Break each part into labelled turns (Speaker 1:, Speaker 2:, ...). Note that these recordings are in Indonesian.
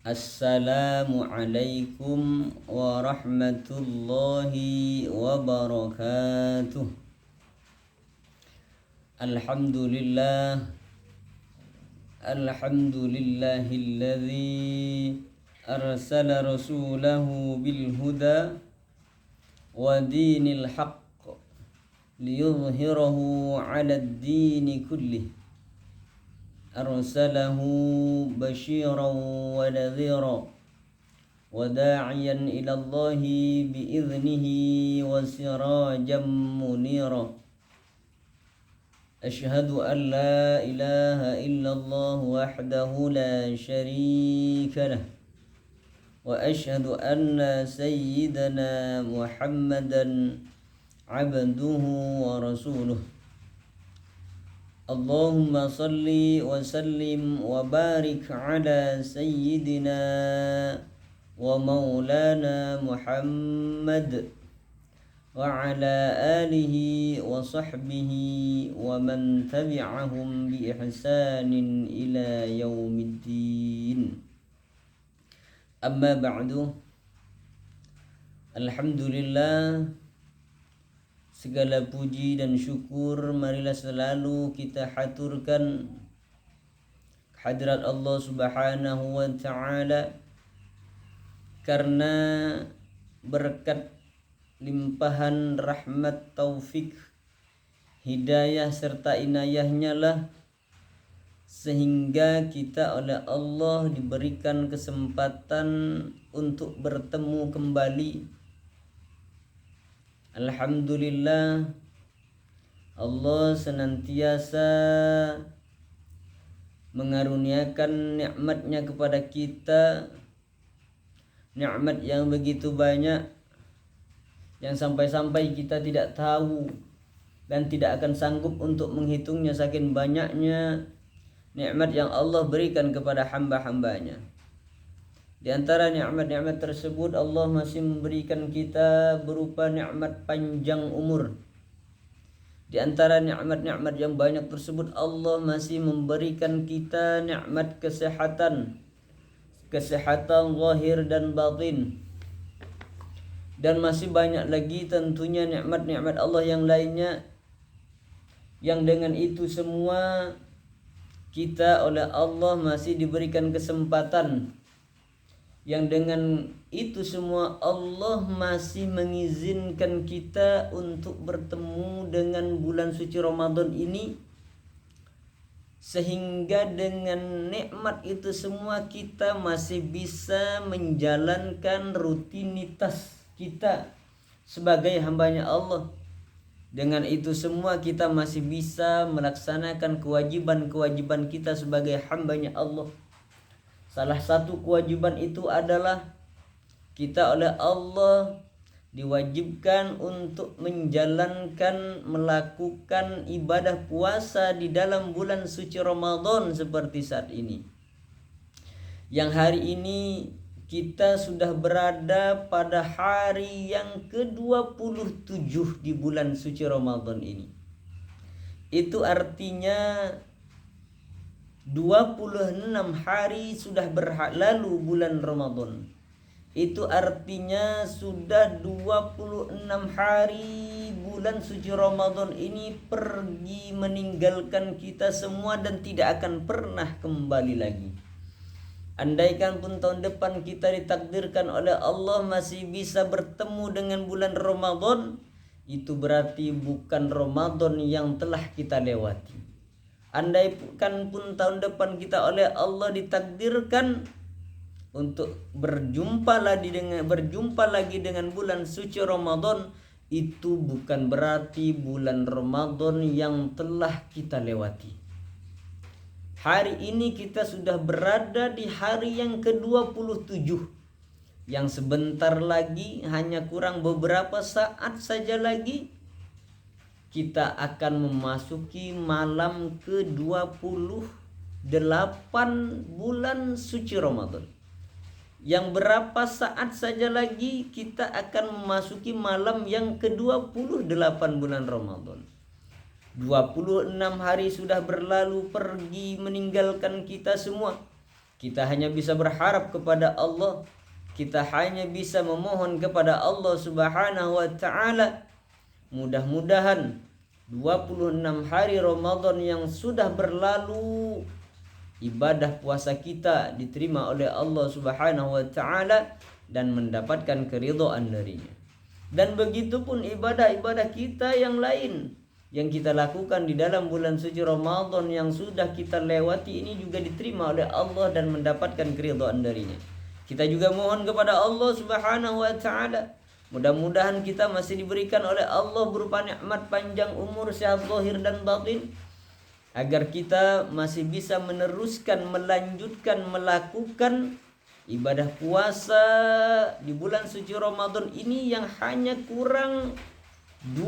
Speaker 1: Assalamualaikum warahmatullahi wabarakatuh. Alhamdulillah, alhamdulillahilladzi arsala rasulahu bil huda wa dinil haqq liyudhhirahu 'alad dini kullih. Arsalahu basyiran wa nadhira wa da'iyan ila Allahi bi'idhnihi wa sirajan munira. Ashhadu an la ilaha illallah wahdahu la sharika lah wa ashhadu anna sayyidana Muhammadan abduhu wa rasuluh. Allahumma salli wa sallim wa barik ala sayyidina wa maulana Muhammad wa ala alihi wa sahbihi wa man tabi'ahum bi ihsanin ila yaumiddin. Amma ba'du. Alhamdulillah, segala puji dan syukur marilah selalu kita haturkan kehadirat Allah Subhanahu wa taala, karena berkat limpahan rahmat, taufik, hidayah serta inayahnya lah sehingga kita oleh Allah diberikan kesempatan untuk bertemu kembali. Alhamdulillah, Allah senantiasa mengaruniakan nikmatnya kepada kita, nikmat yang begitu banyak yang sampai-sampai kita tidak tahu dan tidak akan sanggup untuk menghitungnya, saking banyaknya nikmat yang Allah berikan kepada hamba-hambanya. Di antara nikmat-nikmat tersebut, Allah masih memberikan kita berupa nikmat panjang umur. Di antara nikmat-nikmat yang banyak tersebut, Allah masih memberikan kita nikmat kesehatan, kesehatan zahir dan batin. Dan masih banyak lagi tentunya nikmat-nikmat Allah yang lainnya, yang dengan itu semua kita oleh Allah masih diberikan kesempatan, yang dengan itu semua Allah masih mengizinkan kita untuk bertemu dengan bulan suci Ramadan ini, sehingga dengan nikmat itu semua kita masih bisa menjalankan rutinitas kita sebagai hambanya Allah. Dengan itu semua kita masih bisa melaksanakan kewajiban-kewajiban kita sebagai hambanya Allah. Salah satu kewajiban itu adalah kita oleh Allah diwajibkan untuk melakukan ibadah puasa di dalam bulan suci Ramadan seperti saat ini. Yang hari ini kita sudah berada pada hari yang ke-27 di bulan suci Ramadan ini. Itu artinya 26 hari sudah berlalu bulan Ramadan. Itu artinya sudah 26 hari bulan suci Ramadan ini pergi meninggalkan kita semua dan tidak akan pernah kembali lagi. Andaikan pun tahun depan kita ditakdirkan oleh Allah masih bisa bertemu dengan bulan Ramadan, itu berarti bukan Ramadan yang telah kita lewati. Andaikan pun tahun depan kita oleh Allah ditakdirkan untuk berjumpa lagi dengan bulan suci Ramadan, itu bukan berarti bulan Ramadan yang telah kita lewati. Hari ini kita sudah berada di hari yang ke-27, yang sebentar lagi, hanya kurang beberapa saat saja lagi, kita akan memasuki malam ke-28 bulan suci Ramadan. Yang berapa saat saja lagi kita akan memasuki malam yang ke-28 bulan Ramadan. 26 hari sudah berlalu pergi meninggalkan kita semua. Kita hanya bisa berharap kepada Allah. Kita hanya bisa memohon kepada Allah Subhanahu wa taala. Mudah-mudahan 26 hari Ramadan yang sudah berlalu, ibadah puasa kita diterima oleh Allah Subhanahu wa taala dan mendapatkan keridhaan darinya. Dan begitu pun ibadah-ibadah kita yang lain yang kita lakukan di dalam bulan suci Ramadan yang sudah kita lewati ini juga diterima oleh Allah dan mendapatkan keridhaan darinya. Kita juga mohon kepada Allah Subhanahu wa taala, mudah-mudahan kita masih diberikan oleh Allah berupa nikmat panjang umur, sehat zahir dan batin, agar kita masih bisa meneruskan, melanjutkan, melakukan ibadah puasa di bulan suci Ramadan ini yang hanya kurang 2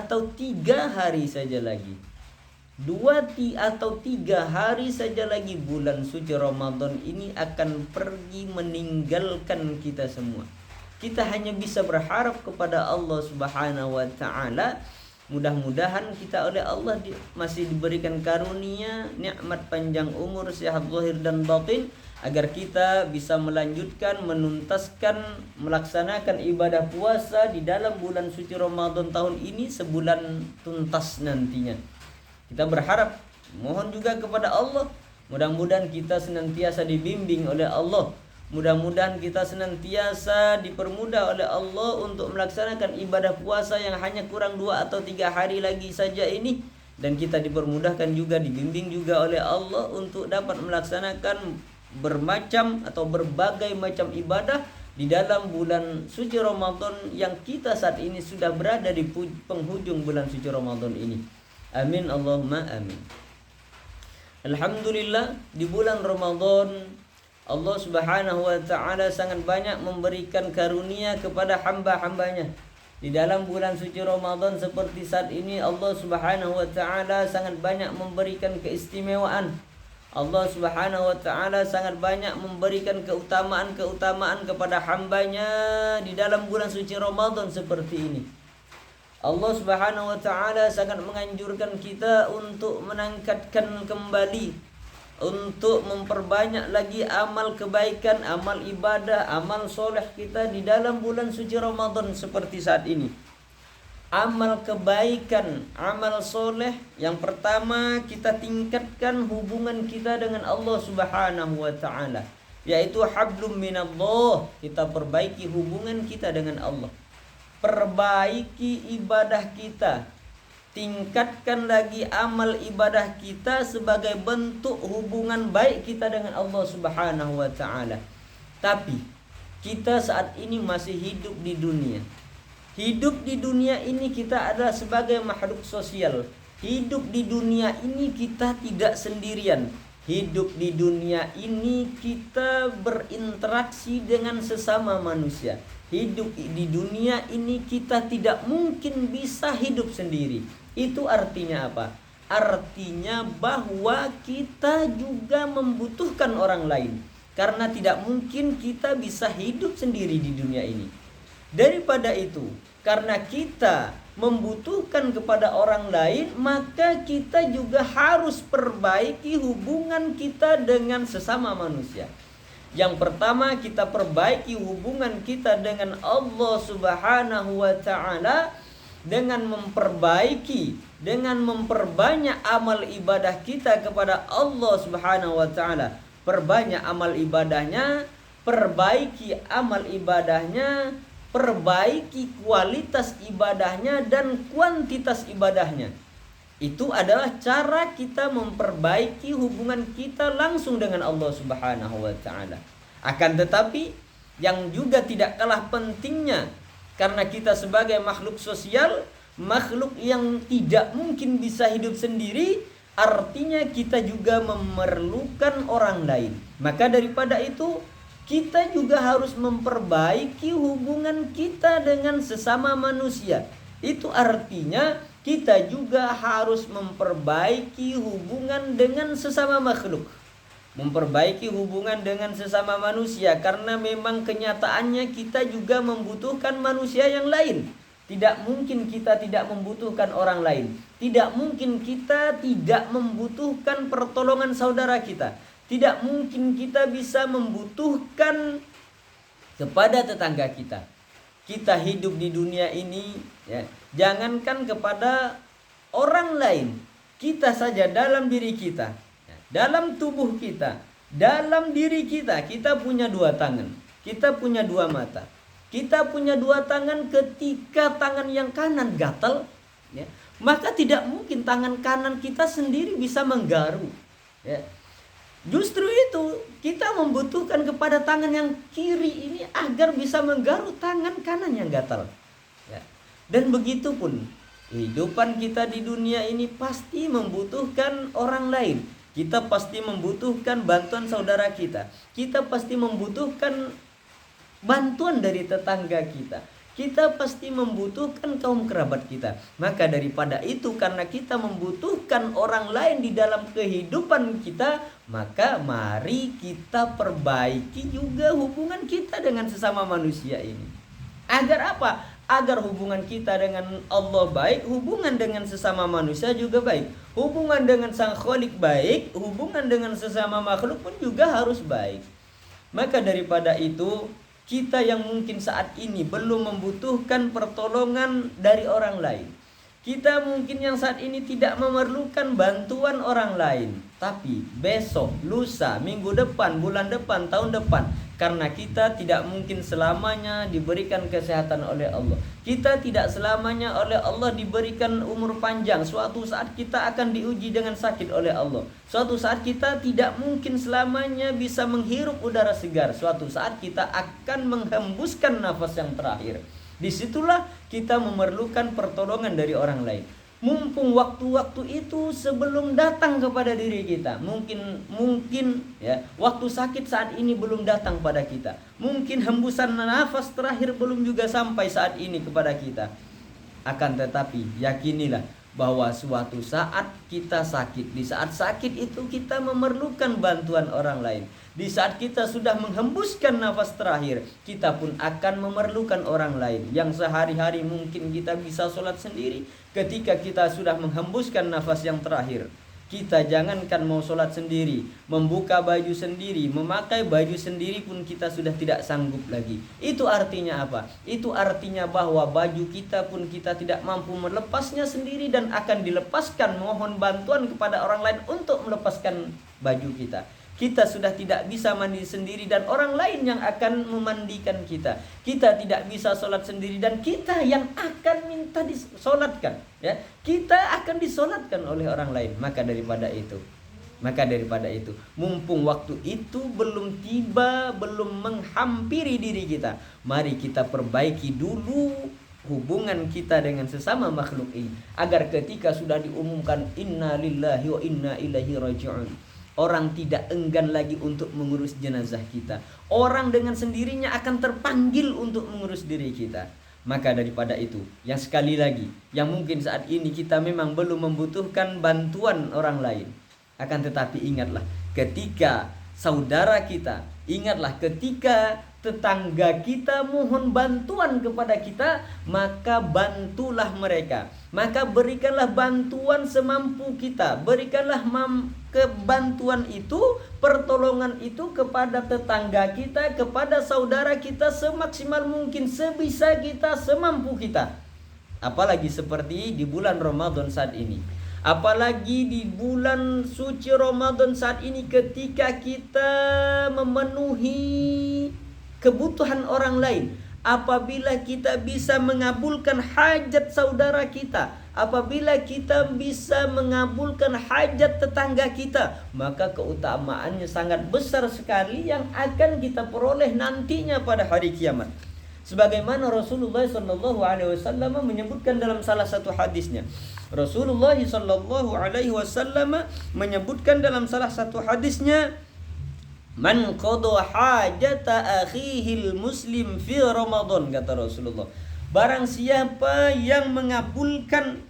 Speaker 1: atau 3 hari saja lagi. 2 atau 3 hari saja lagi bulan suci Ramadan ini akan pergi meninggalkan kita semua. Kita hanya bisa berharap kepada Allah Subhanahu wa taala. Mudah-mudahan kita oleh Allah masih diberikan karunia, nikmat panjang umur, sehat zahir dan batin, agar kita bisa melanjutkan, menuntaskan, melaksanakan ibadah puasa di dalam bulan suci Ramadan tahun ini sebulan tuntas nantinya. Kita berharap, mohon juga kepada Allah, mudah-mudahan kita senantiasa dibimbing oleh Allah. Mudah-mudahan kita senantiasa dipermudah oleh Allah untuk melaksanakan ibadah puasa yang hanya kurang 2 atau 3 hari lagi saja ini. Dan kita dipermudahkan juga, dibimbing juga oleh Allah untuk dapat melaksanakan bermacam atau berbagai macam ibadah di dalam bulan suci Ramadan yang kita saat ini sudah berada di penghujung bulan suci Ramadan ini. Amin Allahumma amin. Alhamdulillah, di bulan Ramadan Allah Subhanahu wa taala sangat banyak memberikan karunia kepada hamba-hambanya. Di dalam bulan suci Ramadan seperti saat ini, Allah Subhanahu wa taala sangat banyak memberikan keistimewaan. Allah Subhanahu wa taala sangat banyak memberikan keutamaan-keutamaan kepada hambanya di dalam bulan suci Ramadan seperti ini. Allah Subhanahu wa taala sangat menganjurkan kita untuk meningkatkan kembali, untuk memperbanyak lagi amal kebaikan, amal ibadah, amal soleh kita di dalam bulan suci Ramadan seperti saat ini. Amal kebaikan, amal soleh, yang pertama kita tingkatkan hubungan kita dengan Allah Subhanahu wa taala, yaitu hablum minallah. Kita perbaiki hubungan kita dengan Allah, perbaiki ibadah kita, tingkatkan lagi amal ibadah kita sebagai bentuk hubungan baik kita dengan Allah Subhanahu wa taala. Tapi kita saat ini masih hidup di dunia. Hidup di dunia ini kita adalah sebagai makhluk sosial. Hidup di dunia ini kita tidak sendirian. Hidup di dunia ini kita berinteraksi dengan sesama manusia. Hidup di dunia ini kita tidak mungkin bisa hidup sendiri. Itu artinya apa? Artinya bahwa kita juga membutuhkan orang lain. Karena tidak mungkin kita bisa hidup sendiri di dunia ini. Daripada itu, karena kita membutuhkan kepada orang lain, maka kita juga harus perbaiki hubungan kita dengan sesama manusia. Yang pertama, kita perbaiki hubungan kita dengan Allah Subhanahu wa taala dengan memperbanyak amal ibadah kita kepada Allah Subhanahu wa taala. Perbanyak amal ibadahnya, perbaiki amal ibadahnya, perbaiki kualitas ibadahnya dan kuantitas ibadahnya. Itu adalah cara kita memperbaiki hubungan kita langsung dengan Allah Subhanahu wa taala. Akan tetapi yang juga tidak kalah pentingnya, karena kita sebagai makhluk sosial, makhluk yang tidak mungkin bisa hidup sendiri, artinya kita juga memerlukan orang lain. Maka daripada itu, kita juga harus memperbaiki hubungan kita dengan sesama manusia. Itu artinya kita juga harus memperbaiki hubungan dengan sesama makhluk, memperbaiki hubungan dengan sesama manusia, karena memang kenyataannya kita juga membutuhkan manusia yang lain. Tidak mungkin kita tidak membutuhkan orang lain. Tidak mungkin kita tidak membutuhkan pertolongan saudara kita. Tidak mungkin kita bisa membutuhkan kepada tetangga kita. Kita hidup di dunia ini, ya, jangankan kepada orang lain, kita saja dalam diri kita, ya, dalam tubuh kita, dalam diri kita, kita punya dua tangan, kita punya dua mata, kita punya dua tangan. Ketika tangan yang kanan gatal, ya, maka tidak mungkin tangan kanan kita sendiri bisa menggaru, ya. Justru itu kita membutuhkan kepada tangan yang kiri ini agar bisa menggaruk tangan kanan yang gatal, ya. Dan begitu pun kehidupan kita di dunia ini pasti membutuhkan orang lain. Kita pasti membutuhkan bantuan saudara kita. Kita pasti membutuhkan bantuan dari tetangga kita. Kita pasti membutuhkan kaum kerabat kita. Maka daripada itu, karena kita membutuhkan orang lain di dalam kehidupan kita, maka mari kita perbaiki juga hubungan kita dengan sesama manusia ini. Agar apa? Agar hubungan kita dengan Allah baik, hubungan dengan sesama manusia juga baik. Hubungan dengan Sang Khalik baik, hubungan dengan sesama makhluk pun juga harus baik. Maka daripada itu, kita yang mungkin saat ini belum membutuhkan pertolongan dari orang lain, kita mungkin yang saat ini tidak memerlukan bantuan orang lain, tapi besok, lusa, minggu depan, bulan depan, tahun depan, karena kita tidak mungkin selamanya diberikan kesehatan oleh Allah, kita tidak selamanya oleh Allah diberikan umur panjang. Suatu saat kita akan diuji dengan sakit oleh Allah. Suatu saat kita tidak mungkin selamanya bisa menghirup udara segar. Suatu saat kita akan menghembuskan nafas yang terakhir. Disitulah kita memerlukan pertolongan dari orang lain. Mumpung waktu-waktu itu sebelum datang kepada diri kita. Mungkin ya, waktu sakit saat ini belum datang pada kita. Mungkin hembusan nafas terakhir belum juga sampai saat ini kepada kita. Akan tetapi yakinilah bahwa suatu saat kita sakit. Di saat sakit itu kita memerlukan bantuan orang lain. Di saat kita sudah menghembuskan nafas terakhir, kita pun akan memerlukan orang lain. Yang sehari-hari mungkin kita bisa sholat sendiri, ketika kita sudah menghembuskan nafas yang terakhir, kita jangankan mau sholat sendiri, membuka baju sendiri, memakai baju sendiri pun kita sudah tidak sanggup lagi. Itu artinya apa? Itu artinya bahwa baju kita pun kita tidak mampu melepasnya sendiri dan akan dilepaskan, mohon bantuan kepada orang lain untuk melepaskan baju kita. Kita sudah tidak bisa mandi sendiri dan orang lain yang akan memandikan kita. Kita tidak bisa sholat sendiri dan kita yang akan minta disolatkan, ya. Kita akan disolatkan oleh orang lain. Maka daripada itu, mumpung waktu itu belum tiba, belum menghampiri diri kita, mari kita perbaiki dulu hubungan kita dengan sesama makhluk ini, agar ketika sudah diumumkan inna lillahi wa inna ilaihi raji'un, orang tidak enggan lagi untuk mengurus jenazah kita. Orang dengan sendirinya akan terpanggil untuk mengurus diri kita. Maka daripada itu, yang sekali lagi, yang mungkin saat ini kita memang belum membutuhkan bantuan orang lain. Akan tetapi ingatlah, ketika saudara kita, ingatlah ketika tetangga kita mohon bantuan kepada kita, maka bantulah mereka. Maka berikanlah bantuan semampu kita. Berikanlah kebantuan itu, pertolongan itu kepada tetangga kita, kepada saudara kita semaksimal mungkin, sebisa kita, semampu kita. Apalagi seperti di bulan Ramadan saat ini. Apalagi di bulan suci Ramadan saat ini, ketika kita memenuhi kebutuhan orang lain. Apabila kita bisa mengabulkan hajat saudara kita, apabila kita bisa mengabulkan hajat tetangga kita, maka keutamaannya sangat besar sekali yang akan kita peroleh nantinya pada hari kiamat. Sebagaimana Rasulullah SAW menyebutkan dalam salah satu hadisnya. Rasulullah SAW menyebutkan dalam salah satu hadisnya, man qada hajata akhihil muslim fi Ramadan, kata Rasulullah. Barang siapa yang mengabulkan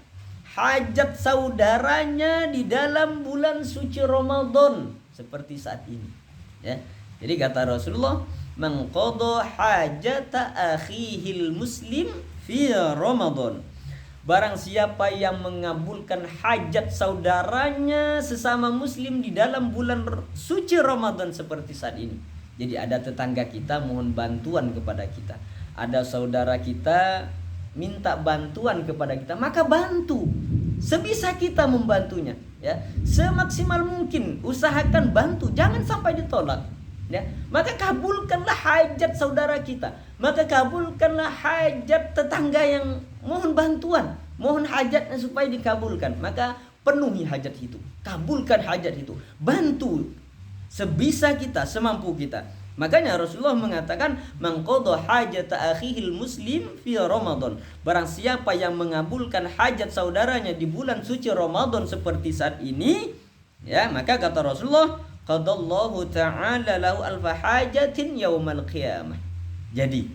Speaker 1: hajat saudaranya di dalam bulan suci Ramadan seperti saat ini, ya. Jadi kata Rasulullah, man qada hajata akhihil muslim fi Ramadan. barang siapa yang mengabulkan hajat saudaranya sesama muslim di dalam bulan suci Ramadan seperti saat ini. Jadi ada tetangga kita mohon bantuan kepada kita, ada saudara kita minta bantuan kepada kita, maka bantu sebisa kita membantunya, ya, semaksimal mungkin usahakan bantu, jangan sampai ditolak, ya. Maka kabulkanlah hajat saudara kita, maka kabulkanlah hajat tetangga yang mohon bantuan, mohon hajatnya supaya dikabulkan, maka penuhi hajat itu, kabulkan hajat itu, bantu sebisa kita, semampu kita. Makanya Rasulullah mengatakan man qada hajata akhihil muslim fi Ramadan. Barang siapa yang mengabulkan hajat saudaranya di bulan suci Ramadan seperti saat ini, ya, maka kata Rasulullah qadallahu ta'ala lahu alfa hajatin yaumal qiyamah. Jadi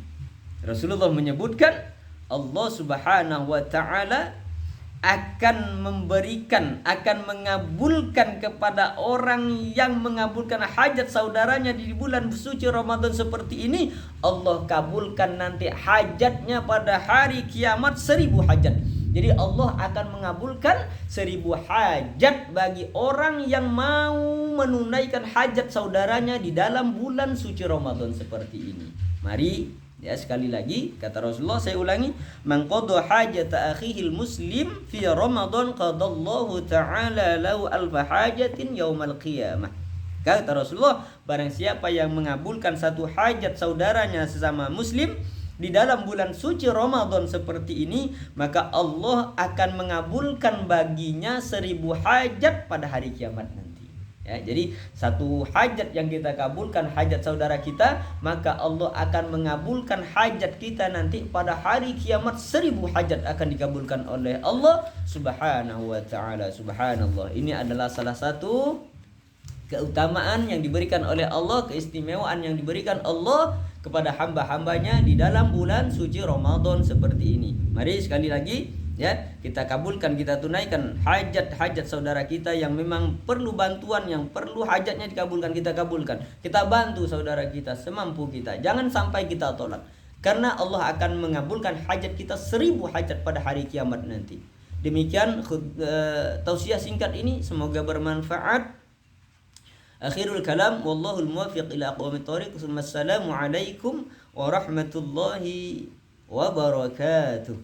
Speaker 1: Rasulullah menyebutkan Allah Subhanahu wa taala akan memberikan, akan mengabulkan kepada orang yang mengabulkan hajat saudaranya di bulan suci Ramadan seperti ini, Allah kabulkan nanti hajatnya pada hari kiamat 1000 hajat. Jadi Allah akan mengabulkan 1000 hajat bagi orang yang mau menunaikan hajat saudaranya di dalam bulan suci Ramadan seperti ini. Mari, ya, sekali lagi kata Rasulullah, saya ulangi, man qada hajata akhihil muslim fi Ramadan qadallahu ta'ala lahu alfa hajatin yaumal qiyamah. Kata Rasulullah, barang siapa yang mengabulkan satu hajat saudaranya sesama muslim di dalam bulan suci Ramadan seperti ini, maka Allah akan mengabulkan baginya 1000 hajat pada hari kiamat nanti. Ya, jadi satu hajat yang kita kabulkan, hajat saudara kita, maka Allah akan mengabulkan hajat kita nanti pada hari kiamat. 1000 hajat akan dikabulkan oleh Allah Subhanahu wa ta'ala. Subhanallah. Ini adalah salah satu keutamaan yang diberikan oleh Allah, keistimewaan yang diberikan Allah kepada hamba-hambanya di dalam bulan suci Ramadan seperti ini. Mari sekali lagi, ya, kita kabulkan, kita tunaikan hajat-hajat saudara kita yang memang perlu bantuan, yang perlu hajatnya dikabulkan, kita kabulkan. Kita bantu saudara kita semampu kita, jangan sampai kita tolak, karena Allah akan mengabulkan hajat kita 1000 hajat pada hari kiamat nanti. Demikian tausiah singkat ini, semoga bermanfaat. Akhirul kalam, wallahul muwaffiq ila aqwamit thoriq. Assalamualaikum warahmatullahi wabarakatuh.